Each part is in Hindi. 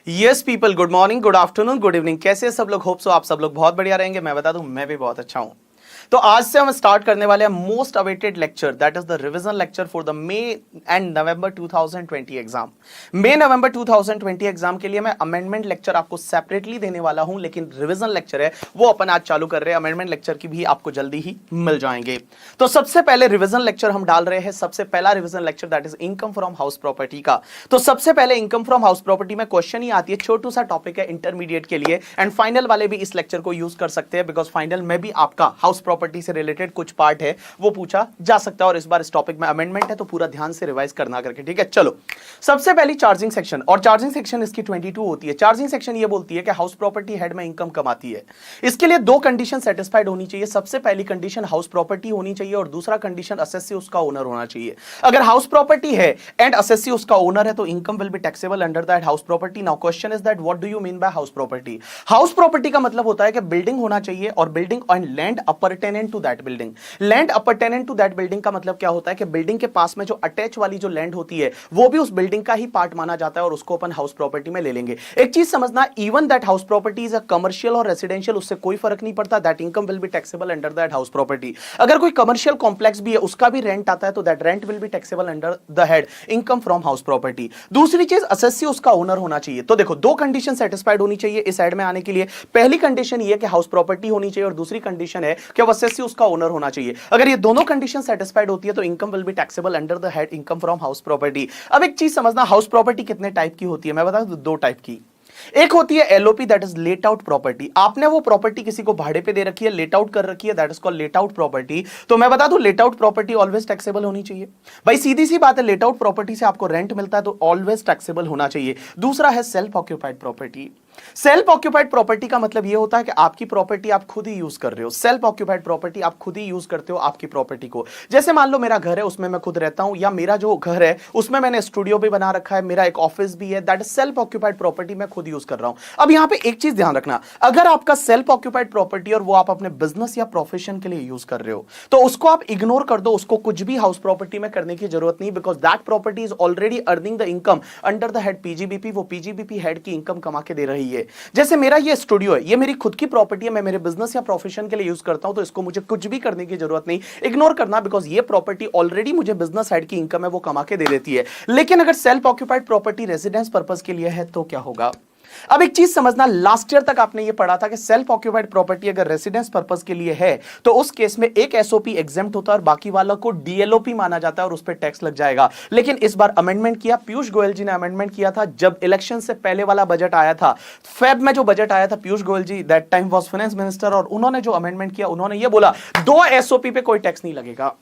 Yes people, good morning, good afternoon, good evening. कैसे सब लोग? होप सो आप सब लोग बहुत बढ़िया रहेंगे। मैं बता दूं, मैं भी बहुत अच्छा हूं। तो आज से हम स्टार्ट करने वाले हैं most awaited lecture, that is the revision lecture for the may and November 2020 exam. May November 2020 exam के लिए मैं अमेंडमेंट लेक्चर आपको सेपरेटली देने वाला हूं, लेकिन रिवीजन लेक्चर है वो अपन आज चालू कर रहे हैं। अमेंडमेंट लेक्चर की भी आपको जल्दी ही मिल जाएंगे। तो सबसे पहले रिवीजन लेक्चर हम डाल रहे हैं। सबसे पहला revision lecture that is income from house property का। तो सबसे पहले इनकम फ्रॉम हाउस प्रॉपर्टी में क्वेश्चन ही आती है, छोटू सा टॉपिक है इंटरमीडिएट के लिए, एंड फाइनल वाले भी इस लेक्चर को यूज कर सकते हैं, बिकॉज फाइनल में भी आपका हाउस प्रॉपर्टी से रिलेटेड कुछ पार्ट है वो पूछा जा सकता है। और इस बार इस टॉपिक में अमेंडमेंट है तो पूरा ध्यान से रिवाइज करना करके, ठीक है। चलो, सबसे पहली चार्जिंग सेक्शन, और चार्जिंग सेक्शन इसकी 22 होती है। चार्जिंग सेक्शन ये बोलती है कि हाउस प्रॉपर्टी हेड में इनकम कमाती है। इसके लिए दो कंडीशन सेटिस्फाइड होनी चाहिए। सबसे पहली कंडीशन हाउस प्रॉपर्टी होनी चाहिए और दूसरा कंडीशन असेसी उसका ओनर होना चाहिए। अगर हाउस प्रॉपर्टी है एंड असेसी उसका ओनर है तो income will be taxable under that house property. Now question is that what do you mean by house property? House property का मतलब होता है कि बिल्डिंग होना चाहिए और building and land appurtenant to that building. Land appurtenant to that building का मतलब क्या होता है कि बिल्डिंग के पास में जो अटैच वाली जो लैंड होती है वो भी उस बिल्डिंग का ही पार्ट माना जाता है और उसको अपन हाउस प्रॉपर्टी में ले लेंगे। एक चीज समझना, even that house property is a commercial और रेसिडेंशियल, उससे कोई फर्क नहीं पड़ता, that income will be taxable under that house property. अगर कोई कमर्शियल कॉम्प्लेक्स भी है उसका भी रेंट आता है तो that rent will be taxable under the head income from house property. दूसरी चीज, असेसी उसका ओनर होना चाहिए। तो देखो, दो कंडीशन सेटिस्फाइड होनी चाहिए इस साइड में आने के लिए। पहली कंडीशन ये कि हाउस प्रॉपर्टी होनी चाहिए और दूसरी कंडीशन है कि असेसी उसका ओनर होना चाहिए। अगर ये दोनों कंडीशन सेटिस्फाइड होती है तो income will be taxable under the head income from house property. अब एक चीज समझना, हाउस प्रॉपर्टी कितने टाइप की होती है मैं बता दूं, दो टाइप की। एक होती है LOP, that is late out property. आपने वो प्रॉपर्टी किसी को भाड़े पे दे रखी है, लेट आउट कर रखी है, that is called late out property. तो मैं बता दूं, late out property always taxable होनी चाहिए। भाई सीधी सी बात है, लेट आउट प्रॉपर्टी से आपको रेंट मिलता है तो ऑलवेज टैक्सेबल होना चाहिए। दूसरा है self occupied property. Self occupied property का मतलब यह होता है कि आपकी प्रॉपर्टी आप खुद ही यूज कर रहे हो। सेल्फ ऑक्यूपाइड प्रॉपर्टी, आप खुद ही यूज करते हो आपकी प्रॉपर्टी को। जैसे मान लो मेरा घर है, उसमें मैं खुद रहता हूं, या मेरा जो घर है उसमें मैंने स्टूडियो भी बना रखा है, मेरा एक ऑफिस भी है, that is self occupied property, मैं खुद यूज कर रहा हूं। अब यहां पे एक चीज ध्यान रखना, अगर आपका सेल्फ ऑक्यूपाइड प्रॉपर्टी और वो आप अपने बिजनेस या प्रोफेशन के लिए यूज कर रहे हो तो उसको आप इग्नोर कर दो, उसको कुछ भी हाउस प्रॉपर्टी में करने की जरूरत नहीं, because that property is already earning the income under the head PGBP. वो पीजीबीपी हेड की इनकम कमा के दे रही है। जैसे मेरा ये स्टूडियो है, ये मेरी खुद की प्रॉपर्टी है, मैं मेरे बिजनेस या प्रोफेशन के लिए यूज करता हूं तो इसको मुझे कुछ भी करने की जरूरत नहीं, इग्नोर करना, बिकॉज ये प्रॉपर्टी ऑलरेडी मुझे बिजनेस साइड की इनकम है वो कमा के दे देती है। लेकिन अगर self occupied property residence purpose के लिए है तो क्या होगा? अब एक चीज समझना, लास्ट ईयर तक आपने ये पढ़ा था कि सेल्फ ऑक्यूपाइड प्रॉपर्टी अगर रेसिडेंस पर्पस के लिए है तो उस केस में एक एसओपी एग्जेम्प्ट होता है और बाकी वालों को डीएलओपी माना जाता है और उस पर टैक्स लग जाएगा। लेकिन इस बार अमेंडमेंट किया, पीयूष गोयल जी ने अमेंडमेंट किया था जब इलेक्शन से पहले वाला बजट आया था, फेब में जो बजट आया था, Piyush Goyal ji that time was finance minister, और उन्होंने जो अमेंडमेंट किया उन्होंने ये बोला 2 एसओपी पे कोई टैक्स नहीं लगेगा।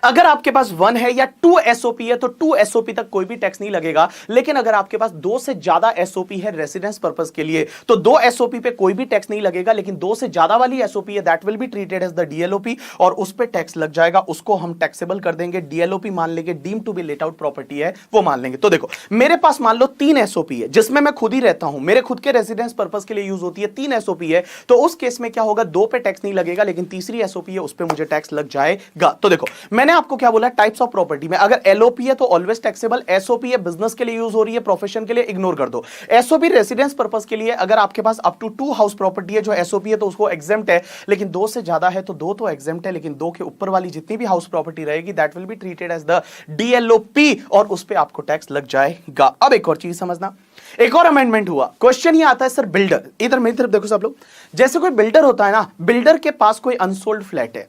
अगर आपके पास 1 है या 2 एसओपी है तो 2 एसओपी तक कोई भी टैक्स नहीं लगेगा। लेकिन अगर आपके पास 2 से ज्यादा एसओपी है रेसिडेंस पर्पस के लिए तो 2 एसओपी पे कोई भी टैक्स नहीं लगेगा, लेकिन 2 से ज्यादा वाली एसओपी है that will be treated as the DLOP और उस पे टैक्स लग जाएगा, उसको हम टैक्सेबल कर देंगे, डीएलओपी मान लेंगे, deem to be let out property है वो मान लेंगे। तो देखो, मेरे पास मान लो 3 एसओपी है जिसमें मैं खुद ही रहता हूं, मेरे खुद के रेसिडेंस पर्पस के लिए यूज होती है, 3 एसओपी है, तो उस केस में क्या होगा, 2 पे टैक्स नहीं लगेगा, लेकिन तीसरी एसओपी है उस पे मुझे टैक्स लग जाएगा। तो देखो, मैंने आपको क्या बोला, टाइप्स ऑफ प्रॉपर्टी में अगर एलओपी है तो ऑलवेज टैक्सेबल, एसओपी है बिजनेस के लिए यूज हो रही है, प्रोफेशन के लिए इग्नोर कर दो। एसओपी रेसिडेंस पर्पस के लिए अगर आपके पास अप टू 2 हाउस प्रॉपर्टी है जो एसओपी है तो उसको एग्जेम्प्ट है, लेकिन 2 से ज्यादा है तो 2 तो एग्जेम्प्ट है, लेकिन 2 के ऊपर वाली जितनी भी हाउस प्रॉपर्टी रहेगी that will be treated as the DLOP और उस पे आपको टैक्स लग जाएगा। अब एक और चीज समझना, एक और अमेंडमेंट हुआ। क्वेश्चन ये आता है, सर बिल्डर, इधर मेरी तरफ देखो सब लोग, जैसे कोई बिल्डर होता है ना, बिल्डर के पास कोई अनसोल्ड फ्लैट है।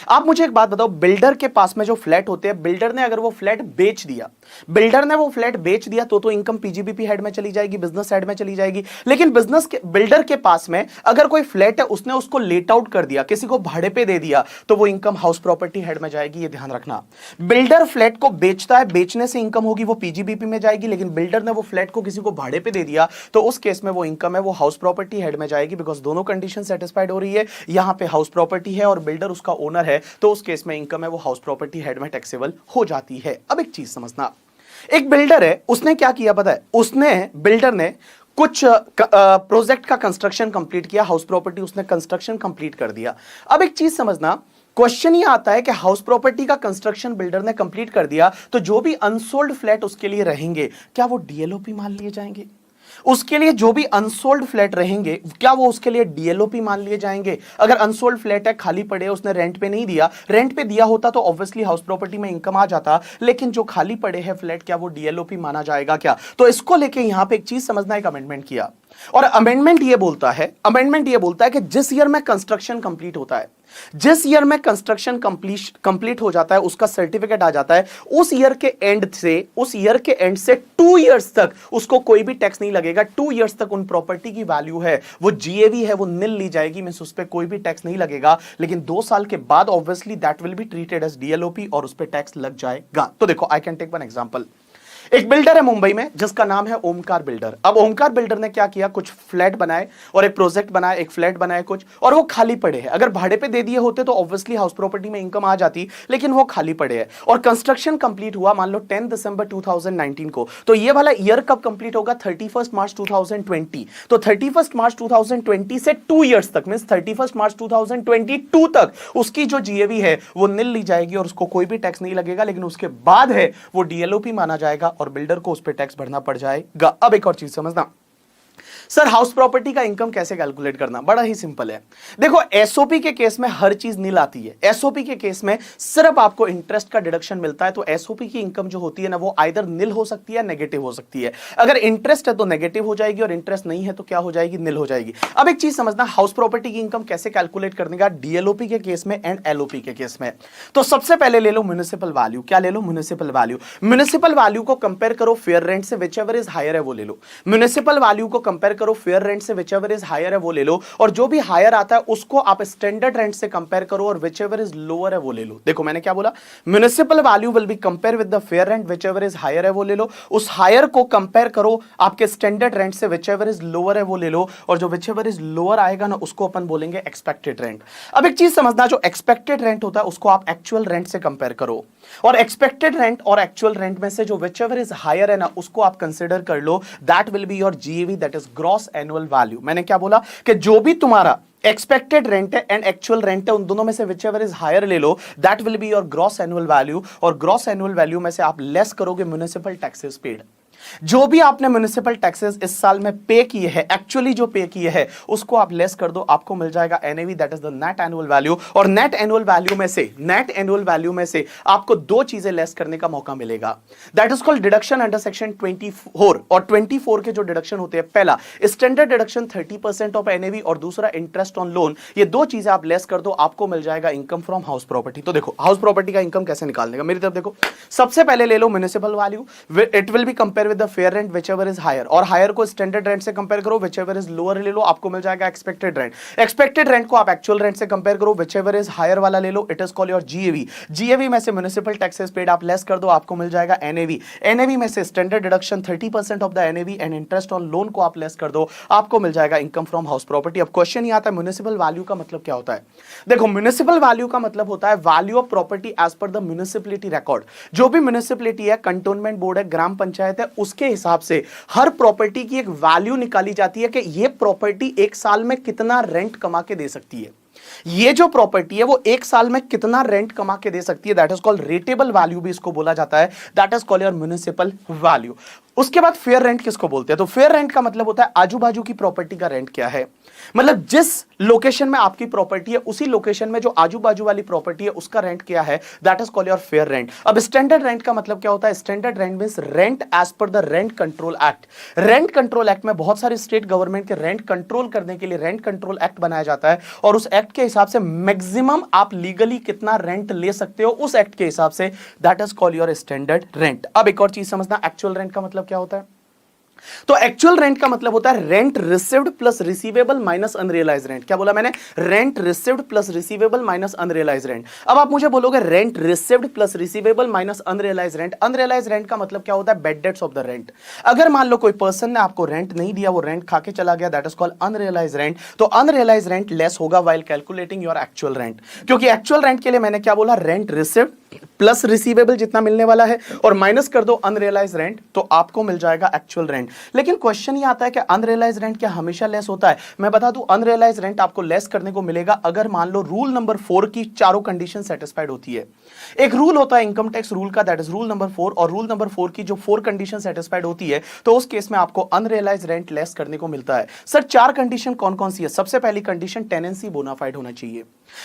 आप मुझे एक बात बताओ, बिल्डर के पास में जो फ्लैट होते हैं, बिल्डर ने अगर वो फ्लैट बेच दिया, बिल्डर ने वो फ्लैट बेच दिया तो इनकम पीजीबीपी हेड में चली जाएगी, बिजनेस हेड में चली जाएगी। लेकिन बिजनेस के बिल्डर के पास में अगर कोई फ्लैट है, उसने उसको लेट आउट कर दिया, किसी को भाड़े पे दे दिया, तो वो इनकम हाउस प्रॉपर्टी हेड में जाएगी, ये ध्यान रखना। बिल्डर फ्लैट को बेचता है, बेचने से इनकम होगी वो पीजीबीपी में जाएगी, लेकिन बिल्डर ने वो फ्लैट को किसी को भाड़े पे दे दिया तो उस केस में वो इनकम है वो हाउस प्रॉपर्टी हेड में जाएगी, बिकॉज दोनों कंडीशन सेटिस्फाइड हो रही है। यहां पे हाउस प्रॉपर्टी है और बिल्डर उसका ओनर है तो उस केस में इनकम है वो हाउस प्रॉपर्टी हेड में टैक्सेबल हो जाती है। अब एक चीज समझना, एक बिल्डर है, उसने क्या किया पता है, बिल्डर ने कुछ प्रोजेक्ट का कंस्ट्रक्शन कंप्लीट किया, हाउस प्रॉपर्टी उसने कंस्ट्रक्शन कंप्लीट कर दिया। अब एक चीज समझना, क्वेश्चन ये आता है कि हाउस प्रॉपर्टी का कंस्ट्रक्शन बिल्डर ने कंप्लीट कर दिया तो जो भी अनसोल्ड फ्लैट उसके लिए रहेंगे क्या वो डीएलओपी मान लिए जाएंगे? उसके लिए जो भी अनसोल्ड फ्लैट रहेंगे क्या वो उसके लिए डीएलओपी मान लिए जाएंगे? अगर अनसोल्ड फ्लैट है, खाली पड़े, उसने रेंट पे नहीं दिया, रेंट पे दिया होता तो ऑब्वियसली हाउस प्रॉपर्टी में इनकम आ जाता, लेकिन जो खाली पड़े हैं फ्लैट, क्या वो डीएलओपी माना जाएगा क्या? तो इसको लेके यहां पे एक चीज समझना, एक अमेंडमेंट किया, और अमेंडमेंट ये बोलता है कि जिस ईयर में कंस्ट्रक्शन कंप्लीट होता है, जिस ईयर में कंस्ट्रक्शन कंप्लीट हो जाता है, उसका सर्टिफिकेट आ जाता है, उस ईयर के एंड से 2 इयर्स तक उसको कोई भी टैक्स नहीं लगेगा। 2 इयर्स तक उन प्रॉपर्टी की वैल्यू है, वो जीएवी है, वो निल ली जाएगी, मींस उस पर कोई भी टैक्स नहीं लगेगा। लेकिन 2 साल के बाद obviously that will be treated as DLOP और उस पर टैक्स लग जाएगा। तो देखो, I can take one example. एक बिल्डर है मुंबई में जिसका नाम है ओमकार बिल्डर। अब ओमकार बिल्डर ने क्या किया, कुछ फ्लैट बनाए और एक प्रोजेक्ट बनाया, एक फ्लैट बनाए कुछ, और वो खाली पड़े हैं। अगर भाड़े पे दे दिए होते तो ऑब्वियसली हाउस प्रॉपर्टी में इनकम आ जाती, लेकिन वो खाली पड़े हैं। और कंस्ट्रक्शन कंप्लीट हुआ मान लो 10 दिसंबर 2019 को, तो ये वाला ईयर कब कंप्लीट होगा? 31 मार्च 2020। तो 31 मार्च 2020 से 2 इयर्स तक, मींस 31 मार्च 2022 तक उसकी जो जीएवी है वो निल ली जाएगी और उसको कोई भी टैक्स नहीं लगेगा। लेकिन उसके बाद है वो डीएलओपी माना जाएगा और बिल्डर को उस पे टैक्स भरना पड़ जाएगा। अब एक और चीज समझना, सर हाउस प्रॉपर्टी का इनकम कैसे कैलकुलेट करना? बड़ा ही सिंपल है। देखो, एसओपी के केस में हर चीज नील आती है। एसओपी के केस में सिर्फ आपको इंटरेस्ट का डिडक्शन मिलता है। तो एसओपी की इनकम जो होती है ना, वो आइदर नील हो सकती है, नेगेटिव हो सकती है। अगर इंटरेस्ट है तो नेगेटिव हो जाएगी, और इंटरेस्ट नहीं है तो क्या हो जाएगी? नील हो जाएगी। अब एक चीज समझना, हाउस प्रॉपर्टी की इनकम कैसे कैलकुलेट करने का डीएलओपी के केस में एंड एलओपी के केस में। तो सबसे पहले ले लो म्युनिसिपल वैल्यू। क्या ले लो? Municipal value. म्युनिसिपल वैल्यू को कंपेयर करो फेयर रेंट से, विचएवर इज हायर है वो ले लो। म्युनिसिपल वैल्यू को कंपेयर करो फेयर रेंट से, whichever is higher है वो ले लो। और जो भी हायर आता है उसको आप स्टैंडर्ड रेंट से कंपेयर करो, और whichever is lower है वो ले लो। देखो मैंने क्या बोला, municipal value will be compare with the fair rent, whichever is higher है वो ले लो। उस हायर को कंपेयर करो आपके स्टैंडर्ड रेंट से, whichever is lower है वो ले लो। और जो whichever is lower आएगा ना, उसको अपन बोलेंगे एक्सपेक्टेड रेंट। अब एक चीज समझना, जो एक्सपेक्टेड रेंट होता है उसको आप एक्चुअल रेंट से कंपेयर करो, और एक्सपेक्टेड रेंट और एक्चुअल रेंट में से जो whichever is higher है ना, उसको आप कंसीडर कर लो। That will be your GAV, that is gross annual value. मैंने क्या बोला कि जो भी तुम्हारा एक्सपेक्टेड रेंट है एंड एक्चुअल रेंट है, उन दोनों में से whichever is higher ले लो, that will be your gross annual value. और ग्रॉस एनुअल वैल्यू में से आप लेस करोगे म्युनिसिपल टैक्सेस पेड। जो भी आपने म्युनिसिपल टैक्सेस इस साल में पे किए हैं, एक्चुअली जो पे किए हैं, उसको आप लेस कर दो, आपको मिल जाएगा NAV, that is the net annual value. और नेट एनुअल वैल्यू में से आपको 2 चीजें लेस करने का मौका मिलेगा, that is called deduction under section 24। और 24 के जो डिडक्शन होते हैं, पहला स्टैंडर्ड डिडक्शन 30% ऑफ एनएवी, और दूसरा इंटरेस्ट ऑन लोन। ये 2 चीजें आप लेस कर दो, आपको मिल जाएगा इनकम फ्रॉम हाउस प्रॉपर्टी। तो देखो, हाउस प्रॉपर्टी का इनकम कैसे निकालने का, मेरी तरफ देखो। सबसे पहले ले लो municipal value, it will be compare with the fair rent whichever is higher, और हायर को स्टैंडर्ड रेंट से कंपेयर करो, whichever is lower ले लो, आपको मिल जाएगा एक्सपेक्टेड रेंट। एक्सपेक्टेड रेंट को आप एक्चुअल रेंट से कंपेयर करो, whichever is higher वाला ले लो, it is called your GAV. GAV में से म्युनिसिपल टैक्सेस पेड आप लेस कर दो, आपको मिल जाएगा एनएवी। एनएवी में से standard deduction 30% of the NAV and interest on loan को आप लेस कर दो, आपको मिल जाएगा इनकम फ्रॉम हाउस प्रॉपर्टी। अब क्वेश्चन ये आता है, म्युनिसिपल वैल्यू का मतलब क्या होता है? देखो, म्युनिसिपल वैल्यू का मतलब होता है value of property as per the municipality record. जो भी म्युनिसिपलिटी है, कंटोनमेंट बोर्ड है, ग्राम पंचायत है, उसके हिसाब से हर प्रॉपर्टी की एक वैल्यू निकाली जाती है कि ये प्रॉपर्टी एक साल में कितना रेंट कमा के दे सकती है। ये जो प्रॉपर्टी है वो एक साल में कितना रेंट कमा के दे सकती है, दैट इज कॉल्ड रेटेबल वैल्यू भी इसको बोला जाता है, that is called your municipal value. उसके बाद फेयर रेंट किसको बोलते हैं? तो फेयर रेंट का मतलब होता है आजू बाजू की प्रॉपर्टी का रेंट क्या है, मतलब जिस लोकेशन में आपकी प्रॉपर्टी है उसी लोकेशन में जो आजू बाजू वाली प्रॉपर्टी है उसका रेंट क्या है, that is called your fair rent. अब स्टैंडर्ड रेंट का मतलब क्या होता है? Standard rent means rent as per the rent control act. Rent control act में बहुत सारे स्टेट गवर्नमेंट के रेंट कंट्रोल करने के लिए रेंट कंट्रोल एक्ट बनाया जाता है, और उस एक्ट के हिसाब से मैक्सिमम आप लीगली कितना रेंट ले सकते हो उस एक्ट के हिसाब से, that is called your standard rent. अब एक और चीज समझना, एक्चुअल रेंट का मतलब क्या होता है? तो एक्चुअल रेंट का मतलब होता है rent received plus receivable minus unrealised rent. क्या बोला मैंने? Rent received plus receivable minus unrealised rent. अब आप मुझे बोलोगे rent received plus receivable minus unrealised rent. Unrealised rent का मतलब क्या होता है? Bad debts of the rent. अगर मान लो कोई पर्सन ने आपको रेंट नहीं दिया, वो रेंट खा के चला गया, that is called unrealised rent. तो अनरियलाइज्ड रेंट लेस होगा while calculating your actual rent, क्योंकि एक्चुअल रेंट के लिए मैंने क्या बोला? रेंट रिसीव्ड प्लस रिसीवेबल जितना मिलने वाला है और माइनस कर दो अनरियलाइज रेंट, तो आपको मिल जाएगा एक्चुअल रेंट। लेकिन क्वेश्चन ये आता है कि अनरियलाइज रेंट क्या हमेशा लेस होता है? मैं बता दूं, अनरियलाइज रेंट आपको लेस करने को मिलेगा अगर मान लो रूल नंबर 4 की चारों कंडीशन सेटिस्फाइड होती है। एक रूल होता है इनकम टैक्स रूल का, दैट इज रूल नंबर 4, और रूल नंबर 4 की जो 4 कंडीशन सेटिस्फाइड होती है तो उस केस में आपको अनरियलाइज रेंट लेस करने को मिलता है। सर 4 कंडीशन कौन कौन सी है? सबसे पहली कंडीशन टेनेंसी बोनाफाइड होना चाहिए।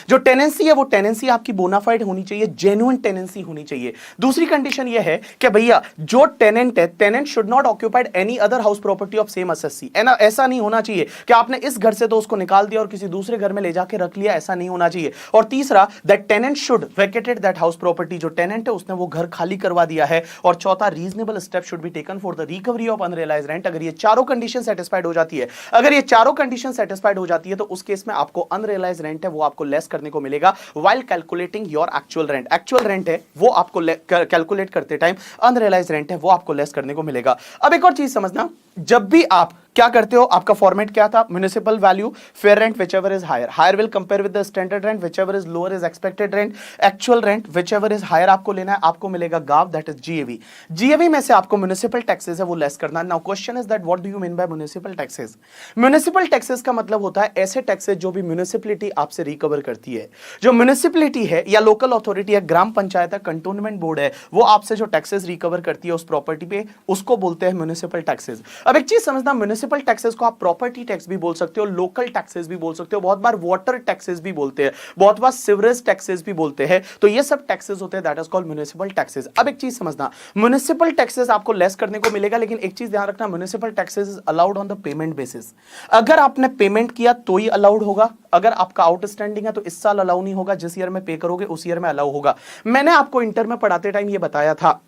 जो टेनेंसी है वो टेनेंसी आपकी बोनाफाइड होनी चाहिए, जेन्युइन टेनेंसी होनी चाहिए। दूसरी कंडीशन ये है कि भैया जो टेनेंट है, tenant should not occupied any other house property of same SSC. ऐसा नहीं होना चाहिए कि आपने इस घर से तो उसको निकाल दिया और किसी दूसरे घर में ले जाके रख लिया, ऐसा नहीं होना चाहिए। और तीसरा, that tenant should vacated that house property, जो टेनेंट है उसने वो घर खाली करवा दिया है। और चौथा, reasonable step should be taken for the recovery of unrealised rent. अगर ये चारों कंडीशन सेटिस्फाइड हो जाती है, अगर ये चारों कंडीशन सेटिस्फाइड हो जाती है तो उस केस में आपको अनरियलाइज्ड रेंट है वो आपको लेस करने को मिलेगा while calculating your actual rent। Actual rent है वो आपको कैलकुलेट करते टाइम अनरियलाइज्ड रेंट है वो आपको लेस करने को मिलेगा। अब एक और चीज समझना, जब भी आप क्या करते हो, आपका फॉर्मेट क्या था? Municipal value, fair rent whichever is higher, higher will compare with the standard rent, whichever is lower is expected rent, actual rent whichever is higher आपको लेना है, आपको मिलेगा GAV, that is GAV. GAV में से आपको म्युनिसिपल टैक्सेस है वो लेस करना है। Now question is that what do you mean bye municipal taxes? Municipal taxes का मतलब होता है ऐसे टैक्सेस जो भी म्युनिसिपैलिटी आपसे रिकवर करती है। जो म्युनिसिपैलिटी है या लोकल अथॉरिटी है, ग्राम पंचायत है, कंटोनमेंट बोर्ड है, वो आपसे जो टैक्सेस रिकवर करती है उस प्रॉपर्टी पे, उसको बोलते हैं म्युनिसिपल टैक्सेस। अब एक चीज समझना, म्युनिसिपल टैक्सेस को आप प्रॉपर्टी टैक्स भी बोल सकते हो, लोकल टैक्सेस भी बोल सकते हो, बहुत बार वाटर टैक्सेस भी बोलते हैं, बहुत बार सीवरेज टैक्सेस भी बोलते हैं। तो ये सब टैक्सेस होते हैं, that is called municipal taxes. अब एक चीज समझना, म्युनिसिपल टैक्सेस आपको लेस करने को मिलेगा, लेकिन एक चीज ध्यान रखना, municipal taxes is allowed on the payment basis. अगर आपने पेमेंट किया तो ही अलाउड होगा, अगर आपका आउटस्टैंडिंग है तो इस साल अलाउ नहीं होगा, जिस ईयर में पे करोगे उस ईयर में अलाउ होगा। मैंने आपको इंटर में पढ़ाते टाइम ये बताया था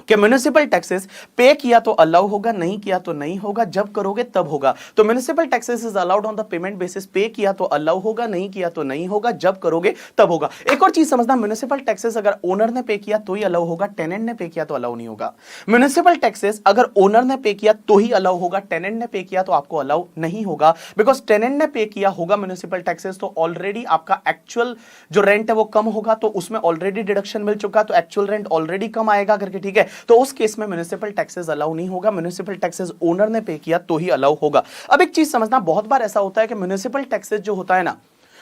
कि म्युनिसिपल टैक्सेस पे किया तो अलाउ होगा, नहीं किया तो नहीं होगा, जब करोगे तब होगा। तो municipal taxes is allowed on the payment basis, पे किया तो अलाउ होगा, नहीं किया तो नहीं होगा, जब करोगे तब होगा। एक और चीज समझना, म्युनिसिपल टैक्सेस अगर ओनर ने पे किया तो ही अलाउ होगा, टेनेंट ने पे किया तो अलाउ नहीं होगा। म्युनिसिपल टैक्सेस अगर ओनर ने पे किया तो ही अलाउ होगा, टेनेंट ने पे किया तो आपको अलाउ नहीं होगा, बिकॉज टेनेंट ने पे किया होगा म्युनिसिपल टैक्सेस तो ऑलरेडी आपका एक्चुअल जो रेंट है वो कम होगा, तो उसमें ऑलरेडी डिडक्शन मिल चुका, तो एक्चुअल रेंट ऑलरेडी कम आएगा करके, ठीक है। तो उस केस में म्युनिसिपल टैक्सेस अलाउ नहीं होगा, म्युनिसिपल टैक्सेस ओनर ने पे किया तो ही अलाउ होगा। अब एक चीज समझना, बहुत बार ऐसा होता है कि म्युनिसिपल टैक्सेस जो होता है ना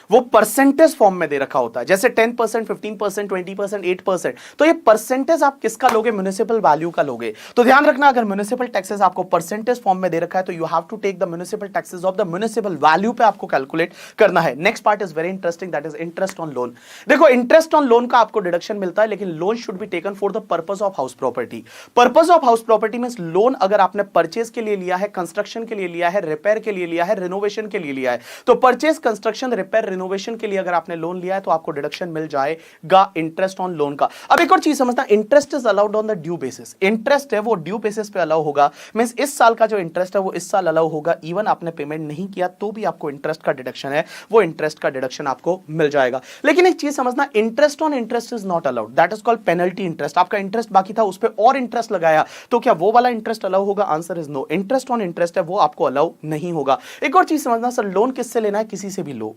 वो परसेंटेज फॉर्म में दे रखा होता है, जैसे 10%, 15%, 20%, 8%। तो ये परसेंटेज आप किसका लोगे? म्युनिसिपल वैल्यू का लोगे। तो ध्यान रखना, अगर म्युनिसिपल टैक्सेस आपको परसेंटेज फॉर्म में दे रखा है तो you have to take the municipal taxes of the municipal value पे आपको कैलकुलेट करना है। Next part is very interesting, that is interest on loan. देखो, इंटरेस्ट ऑन लोन का आपको डिडक्शन मिलता है, लेकिन loan should be taken for the purpose of house property. Purpose of house property means loan अगर आपने परचेज के लिए लिया है, कंस्ट्रक्शन के लिए लिया है, रिपेयर के लिए लिया है, रिनोवेशन के लिए लिया है, तो परचेज, कंस्ट्रक्शन, रिपेयर, रिनोवेशन के लिए अगर आपने लोन लिया है तो आपको डिडक्शन मिल जाएगा इंटरेस्ट ऑन लोन का। अब एक और चीज समझना, interest is allowed on the due basis. Interest है वो ड्यू बेसिस पे अलाउ होगा, मींस इस साल का जो इंटरेस्ट है वो इस साल अलाउ होगा, इवन आपने पेमेंट नहीं किया तो भी आपको इंटरेस्ट का डिडक्शन है वो इंटरेस्ट का डिडक्शन आपको मिल जाएगा। लेकिन एक चीज समझना, interest on interest is not allowed, that is called penalty interest. आपका इंटरेस्ट बाकी था, उस पर और इंटरेस्ट लगाया तो क्या वो वाला इंटरेस्ट अलाउ होगा? Answer is no. Interest on interest है वो आपको अलाउ नहीं होगा। एक और चीज समझना, सर लोन किससे लेना है? किसी से भी लो।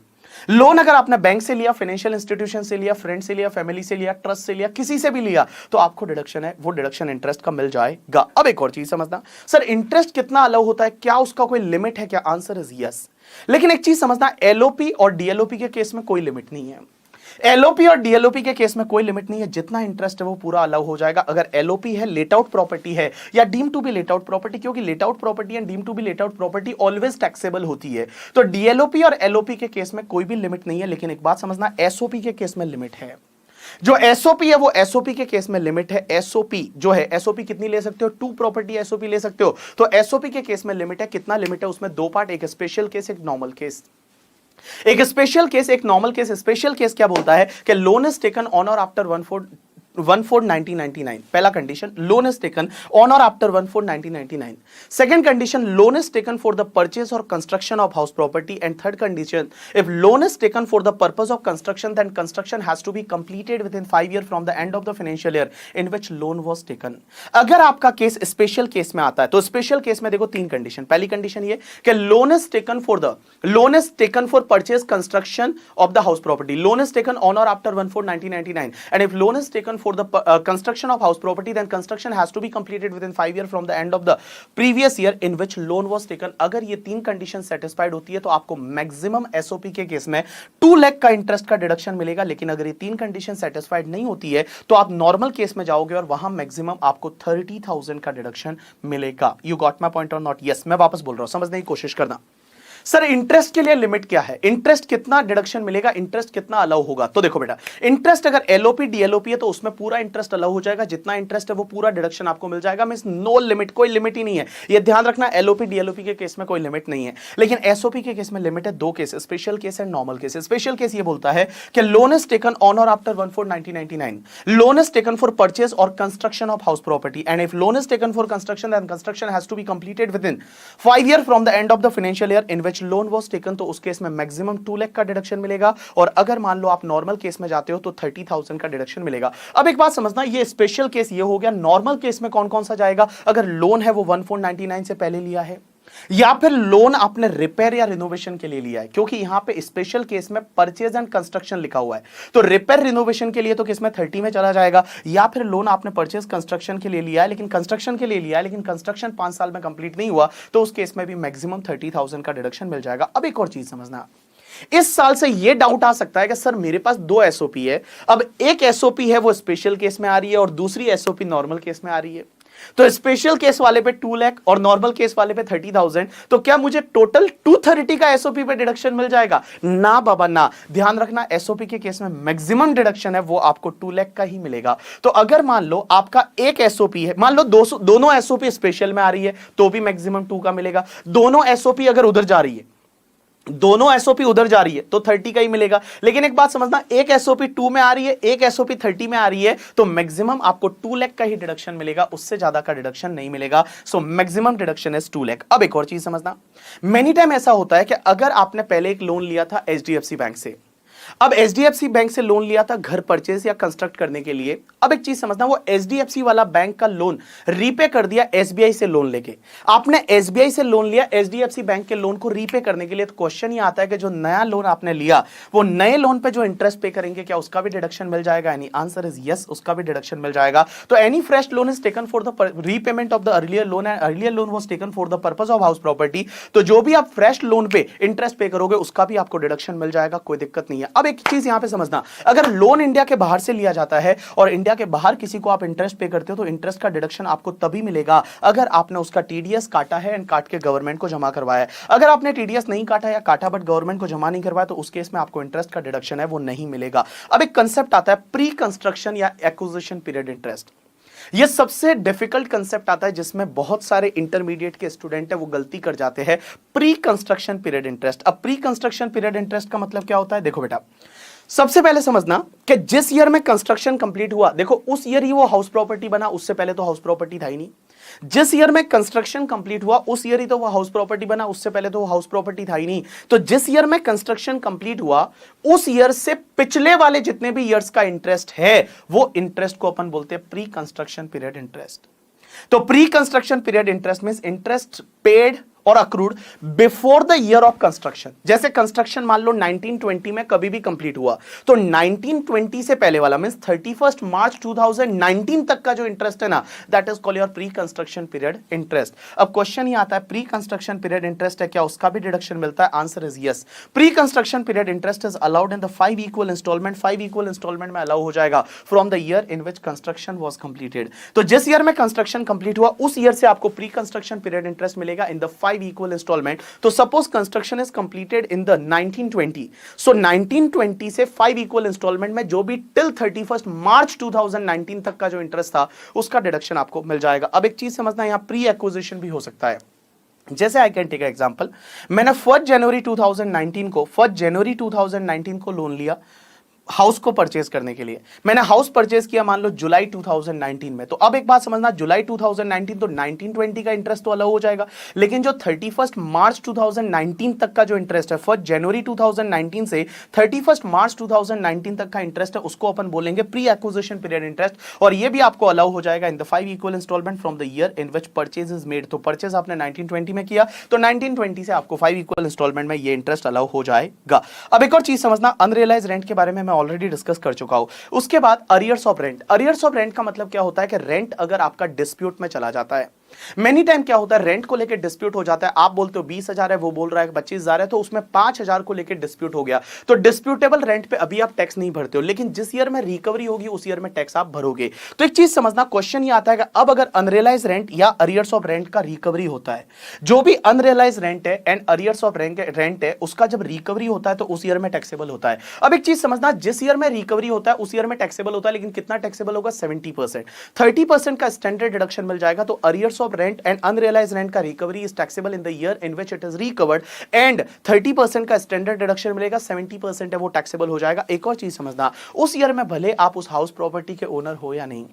लोन अगर आपने बैंक से लिया, फाइनेंशियल इंस्टीट्यूशन से लिया, फ्रेंड से लिया, फैमिली से लिया, ट्रस्ट से लिया, किसी से भी लिया, तो आपको डिडक्शन है वो डिडक्शन इंटरेस्ट का मिल जाएगा। अब एक और चीज समझना, सर इंटरेस्ट कितना अलाउ होता है, क्या उसका कोई लिमिट है? क्या? Answer is yes. लेकिन एक चीज समझना, एलओपी और डीएलओपी के केस में कोई लिमिट नहीं है। एलओपी और डीएलओपी के केस में कोई लिमिट नहीं है, जितना इंटरेस्ट है वो पूरा अलाउ हो जाएगा। अगर एलओपी है, लेट आउट प्रॉपर्टी है, या deem to be let out property, क्योंकि let out property and deem to be let out property always taxable होती है, तो डीएलओपी और एलओपी के केस में कोई भी लिमिट नहीं है। लेकिन एक बात समझना, एसओपी के केस में लिमिट है। जो एसओपी है वो एसओपी के केस में लिमिट है। एसओपी जो है, एसओपी कितनी ले सकते हो? 2 प्रॉपर्टी एसओपी ले सकते हो। तो एसओपी के केस में लिमिट है। कितना लिमिट है? उसमें 2 पार्ट, एक स्पेशल केस, एक नॉर्मल केस। एक स्पेशल केस, एक नॉर्मल केस। स्पेशल केस क्या बोलता है कि लोन इज टेकन ऑन और आफ्टर 1/4 1/4/1999 पहला condition, loan is taken on और after 1/4/1999. Second condition, loan is taken for the purchase और construction of house property. And third condition, if loan is taken for the purpose of construction then construction has to be completed within 5 year from the end of the financial year in which loan was taken. अगर आपका केस स्पेशल केस में आता है तो स्पेशल केस में देखो तीन कंडीशन. पहली कंडीशन ये कि loan is taken for purchase construction of the house property. Loan is taken on और after 1/4/1999. And if loan is taken for the construction of house property then construction has to be completed within 5 years from the end of the previous year in which loan was taken. अगर ये तीन कंडीशन सेटिस्फाइड होती है तो आपको मैक्सिमम एसओपी के केस में 2 लाख का इंटरेस्ट का डिडक्शन मिलेगा. लेकिन अगर ये तीन कंडीशन सेटिस्फाइड नहीं होती है तो आप नॉर्मल केस में जाओगे और वहां मैक्सिमम आपको 30,000 का डिडक्शन मिलेगा. You got my point or not? Yes, मैं वापस बोल रहा हूं, समझने की कोशिश करना. सर इंटरेस्ट के लिए लिमिट क्या है? इंटरेस्ट कितना डिडक्शन मिलेगा, इंटरेस्ट कितना अलाउ होगा? तो देखो बेटा, इंटरेस्ट अगर एलओपी डीएलओपी है तो उसमें पूरा इंटरेस्ट अलाउ हो जाएगा. जितना इंटरेस्ट है वो पूरा डिडक्शन आपको मिल जाएगा. मींस नो लिमिट, कोई लिमिट ही नहीं है. ये ध्यान रखना, एलओपी डीएलओपी के केस में कोई लिमिट नहीं है. लेकिन एसओपी के केस में लिमिट है. दो case, special case and normal case. Special case ये बोलता है कि लोन इज टेकन ऑन और after 1/4/1999. Loan is taken for purchase और construction of house property. And if loan is taken for construction then construction has to be completed within 5 year from the end of the financial year in which loan was taken. तो उस केस में मैक्सिमम 2 लाख का डिडक्शन मिलेगा. और अगर मान लो आप नॉर्मल केस में जाते हो तो 30,000 का डिडक्शन मिलेगा. अब एक बात समझना, ये स्पेशल केस ये हो गया. नॉर्मल केस में कौन कौन सा जाएगा? अगर लोन है वो 1/4/1999 से पहले लिया है, या फिर लोन आपने रिपेयर या रिनोवेशन के लिए लिया है. क्योंकि यहां पे स्पेशल केस में परचेज एंड कंस्ट्रक्शन लिखा हुआ है, तो रिपेयर रिनोवेशन के लिए तो किस में 30 में चला जाएगा. या फिर लोन आपने परचेज कंस्ट्रक्शन के लिए लिया है, लेकिन कंस्ट्रक्शन के लिए लिया है लेकिन कंस्ट्रक्शन 5 साल में कंप्लीट नहीं हुआ, तो उस केस में भी मैक्सिमम 30,000 का डिडक्शन मिल जाएगा. अब एक और चीज समझना, इस साल से ये डाउट आ सकता है कि सर मेरे पास 2 एसओपी है. अब एक एसओपी है वो स्पेशल केस में आ रही है और दूसरी एसओपी नॉर्मल केस में आ रही है. तो स्पेशल केस वाले पे 2 लाख और नॉर्मल केस वाले पे 30,000. तो क्या मुझे टोटल 230 का एसओपी पे डिडक्शन मिल जाएगा? ना बाबा ना. ध्यान रखना, एसओपी के केस में मैक्सिमम डिडक्शन है वो आपको 2 लाख का ही मिलेगा. तो अगर मान लो आपका एक एसओपी है, मान लो दोनों एसओपी स्पेशल में आ रही है तो भी मैक्सिमम 2 का मिलेगा. दोनों एसओपी अगर उधर जा रही है, दोनों एसओपी उधर जा रही है तो 30 का ही मिलेगा. लेकिन एक बात समझना, एक एसओपी 2 में आ रही है, एक एसओपी 30 में आ रही है, तो मैक्सिमम आपको 2 लाख का ही डिडक्शन मिलेगा, उससे ज्यादा का डिडक्शन नहीं मिलेगा. So maximum deduction is 2 lakh. अब एक और चीज समझना, मेनी टाइम ऐसा होता है कि अगर आपने पहले एक लोन लिया था एचडीएफसी बैंक से, अब एचडीएफसी बैंक से लोन लिया था घर परचेज या कंस्ट्रक्ट करने के लिए. अब एक चीज समझना, वो एचडीएफसी वाला बैंक का लोन रीपे कर दिया एसबीआई से लोन लेके. आपने एसबीआई से लोन लिया एचडीएफसी बैंक के लोन को रीपे करने के लिए. तो क्वेश्चन ये आता है कि जो नया लोन आपने लिया वो नए लोन पे जो इंटरेस्ट पे करेंगे क्या उसका भी डिडक्शन मिल जाएगा? एनी आंसर इज यस, उसका भी डिडक्शन मिल जाएगा. तो any fresh loan is taken for the repayment of the earlier loan and earlier loan was taken for the purpose of house property. तो जो भी आप फ्रेश लोन पे इंटरेस्ट पे करोगे उसका भी आपको डिडक्शन मिल जाएगा, कोई दिक्कत नहीं है. अब एक चीज यहां पे समझना, अगर लोन इंडिया के बाहर से लिया जाता है और इंडिया के बाहर किसी को आप इंटरेस्ट पे करते हो तो इंटरेस्ट का डिडक्शन आपको तभी मिलेगा अगर आपने उसका टीडीएस काटा है एंड काट के गवर्नमेंट को जमा करवाया है. अगर आपने टीडीएस नहीं काटा या काटा बट गवर्नमेंट को जमा नहीं करवाया तो उस केस में आपको इंटरेस्ट का डिडक्शन है वो नहीं मिलेगा. अब एक कंसेप्ट आता है प्री कंस्ट्रक्शन या एक्विजिशन पीरियड इंटरेस्ट. यह सबसे डिफिकल्ट कंसेप्ट आता है जिसमें बहुत सारे इंटरमीडिएट के स्टूडेंट है वो गलती कर जाते हैं. Pre construction period interest. अब प्री कंस्ट्रक्शन पीरियड इंटरेस्ट का मतलब क्या होता है? देखो बेटा, सबसे पहले समझना कि जिस ईयर में कंस्ट्रक्शन कंप्लीट हुआ, देखो उस ईयर ही वो हाउस प्रॉपर्टी बना, उससे पहले तो हाउस प्रॉपर्टी था ही नहीं. जिस ईयर में कंस्ट्रक्शन कंप्लीट हुआ उस ईयर ही तो वो हाउस प्रॉपर्टी बना, उससे पहले तो वो हाउस प्रॉपर्टी था ही नहीं. तो जिस ईयर में कंस्ट्रक्शन कंप्लीट हुआ उस ईयर से पिछले वाले जितने भी ईयर्स का इंटरेस्ट है वो इंटरेस्ट को अपन बोलते हैं प्री कंस्ट्रक्शन पीरियड इंटरेस्ट. तो pre construction period interest means interest paid or accrued before the year of construction. जैसे कंस्ट्रक्शन मान लो 1920 में कभी भी कंप्लीट हुआ तो 1920 से पहले वाला मींस 31 मार्च 2019 तक का जो इंटरेस्ट है ना, that is called your pre construction period interest. अब क्वेश्चन ये आता है प्री कंस्ट्रक्शन पीरियड इंटरेस्ट है, क्या उसका भी डिडक्शन मिलता है? Answer is yes. Pre construction period interest is allowed in the 5 equal instalment. 5 equal instalment में अलाउ हो जाएगा from the year in which construction was completed. तो जिस ईयर में कंस्ट्रक्शन कंप्लीट हुआ उस ईयर से आपको प्री कंस्ट्रक्शन पीरियड इंटरेस्ट मिलेगा इन द 5 equal installment. तो suppose construction is completed in the 1920. So 1920 से 5 equal installment में जो भी till 31st मार्च 2019 तक का जो इंटरेस्ट था उसका डिडक्शन आपको मिल जाएगा. अब एक चीज समझना, यहां प्री एक्विजिशन भी हो सकता है. जैसे आई कैन टेक एग्जांपल, मैंने 1 जनवरी 2019 को लोन लिया. हाउस को परचेज करने के लिए। मैंने हाउस परचेज किया मान लो जुलाई 2019 में, तो अब एक बात समझना, जुलाई 2019 तो 1920 का इंटरेस्ट तो अलग हो जाएगा, लेकिन जो 31 मार्च 2019 तक का जो इंटरेस्ट है, 1 जनवरी 2019 से 31 मार्च 2019 तक का इंटरेस्ट है, उसको अपन बोलेंगे प्री एक्विजिशन पीरियड इंटरेस्ट, और ये भी आपको अलाउ हो जाएगा in the 5 equal instalment from the year in which purchase is made. तो परचेज आपने 1920 में किया तो 1920 से आपको 5 इक्वल इंस्टॉलमेंट में ये इंटरेस्ट अलाउ हो जाएगा। अब एक और चीज समझना, अनरियलाइज रेंट के बारे में ऑलरेडी डिस्कस कर चुका हूं। उसके बाद arrears of rent. Arrears of rent का मतलब क्या होता है कि रेंट अगर आपका डिस्प्यूट में चला जाता है, मेनी टाइम क्या होता है, रेंट को लेकर डिस्प्यूट हो जाता है, आप बोलते हो 20,000 है, वो बोल रहा है 25,000 है, तो उसमें 5,000 को लेकर डिस्प्यूट हो गया, तो डिस्प्यूटेबल रेंट पे अभी आप टैक्स नहीं भरते हो, लेकिन जिस ईयर में रिकवरी होगी उस ईयर में टैक्स आप भरोगे। तो एक चीज समझना, क्वेश्चन ये आता है कि अब अगर अनरियलाइज रेंट या अरियर्स ऑफ रेंट का रिकवरी होता है, जो भी अनरियलाइज रेंट है एंड अरियर्स ऑफ रेंट है, उसका जब रिकवरी होता है तो उस ईयर में टैक्सेबल होता है। अब एक चीज समझना, जिस ईयर में रिकवरी होता है उस ईयर में टैक्सेबल होता है, लेकिन कितना टैक्सेबल होगा, 70%। 30% का स्टैंडर्ड डिडक्शन मिल जाएगा। तो arrears of rent and unrealised rent का recovery is taxable in the year in which it is recovered, and 30% का स्टैंडर्ड डिडक्शन मिलेगा, 70% है वो टैक्सेबल हो जाएगा। एक और चीज समझना, उस ईयर में भले आप उस हाउस प्रॉपर्टी के ओनर हो या नहीं,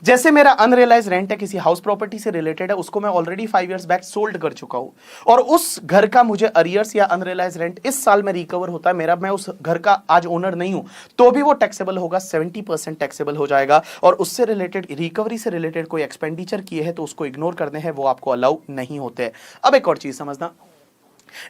जैसे मेरा अनरियलाइज रेंट है किसी हाउस प्रॉपर्टी से रिलेटेड है, उसको मैं ऑलरेडी 5 इयर्स बैक सोल्ड कर चुका हूं, और उस घर का मुझे अरियर्स या अनरियलाइज रेंट इस साल में रिकवर होता है, मेरा मैं उस घर का आज ओनर नहीं हूं, तो भी वो टैक्सेबल होगा, 70% टैक्सेबल हो जाएगा। और उससे रिलेटेड, रिकवरी से रिलेटेड कोई एक्सपेंडिचर किए हैं तो उसको इग्नोर करने हैं, वो आपको अलाउ नहीं होते। अब एक और चीज समझना,